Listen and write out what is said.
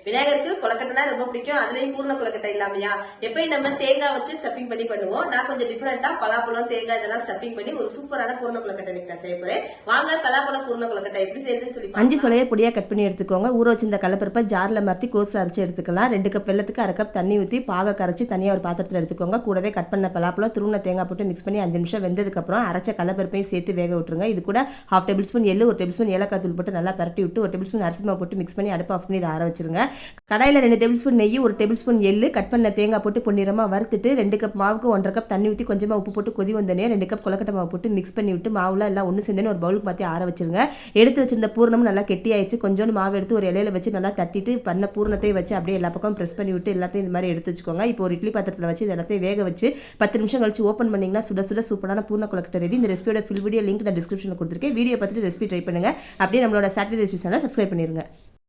விநாயகருக்கு கொலக்கட்டைனா ரொம்ப பிடிக்கும். அதுலயும் பூர்ண கொலக்கட்டை இல்லாமையா எப்பயும் நம்ம தேங்காய் வச்சு ஸ்டஃபிங் பண்ணி பண்ணுவோம். நான் கொஞ்சம் டிஃபரெண்டா பலாப்பழம் தேங்காய் இதெல்லாம் ஸ்டஃபிங் பண்ணி ஒரு சூப்பரான பூர்ண கொலக்கட்டை நான் செய்ய போறேன். வாங்க பலாப்பழம் பூர்ண கொலக்கட்டை எப்படி செய்யுதுன்னு சொல்லி 5 சொலையை பொடியா கட் பண்ணி எடுத்துக்கோங்க. ஊற வச்சிருந்த கடலப்பருப்பை ஜார்ல மாற்றி கோஸ் அரைச்சி எடுத்துக்கலாம். 2 கப் வெல்லத்துக்கு 1/2 கப் தண்ணி ஊற்றி பாக கரைச்சி தனியாக ஒரு பாத்திரத்தில் எடுத்துக்கோங்க. கூடவே கட் பண்ண பலாப்பழம் துருவன தேங்காய் போட்டு மிக்ஸ் பண்ணி 5 நிமிஷம் வெந்ததுக்கப்புறம் அரைச்ச கடலப்பருப்பையும் சேர்த்து வேக விட்டுருங்க. இது கூட 1/2 டேபிள் ஸ்பூன் எள்ளு 1 டேபிள் ஸ்பூன் ஏலக்காய் தூள் போட்டு நல்லா பரட்டி விட்டு 1 டேபிள் ஸ்பூன் அரிசி மாவு போட்டு மிக்ஸ் பண்ணி அடுப்பு ஆஃப் பண்ணி இதை ஆற வச்சிருங்க. கடாயில் 2 டேபிள் ஸ்பூன் நெய் 1 டேபிள் ஸ்பூன் எள்ளு கட் பண்ண தேங்காய் போட்டு பொன்னிறமாக வறுத்துட்டு 2 கப் மாவுக்கு 1/2 கப் தண்ணி ஊற்றி கொஞ்சமாக உப்பு போட்டு கொதி வந்தோடனே 2 கப் கொலக்கட்டை மாவு போட்டு மிக்ஸ் பண்ணி விட்டு மாவுல எல்லாம் ஒன்று சேர்ந்து ஒரு பவுலுக்கு மாற்றி ஆற வச்சிருங்க. எடுத்து வச்சிருந்த பூர்ணம் நல்லா கெட்டி ஆயிடுச்சு. கொஞ்சோண்டு மாவு எடுத்து ஒரு இலையில வச்சு நல்லா தட்டிட்டு பண்ண பூர்ணத்தை வச்சு அப்படியே எல்லா பக்கம் ப்ரெஸ் பண்ணி விட்டு எல்லாத்தையும் இந்த மாதிரி எடுத்து வச்சுக்கோங்க. இப்போ ஒரு இட்லி பாத்திரத்தில் வச்சு எல்லாத்தையும் வேக வச்சு 10 நிமிஷம் கழிச்சு ஓப்பன் பண்ணிங்கன்னா சுட சுட சூப்பரான பூர்ண கொலக்கட்டை ரெடி. இந்த ரெசிபியோட ஃபுல் வீடியோ லிங்க் நான் டிஸ்கிரிப்ஷனில் கொடுத்துருக்கேன். வீடியோ பார்த்துட்டு ரெசிபி ட்ரை பண்ணுங்க. அப்படியே நம்மளோட சாட்டர்டே ரெசிபி சேனலை சப்ஸ்கிரைப் பண்ணிருங்க.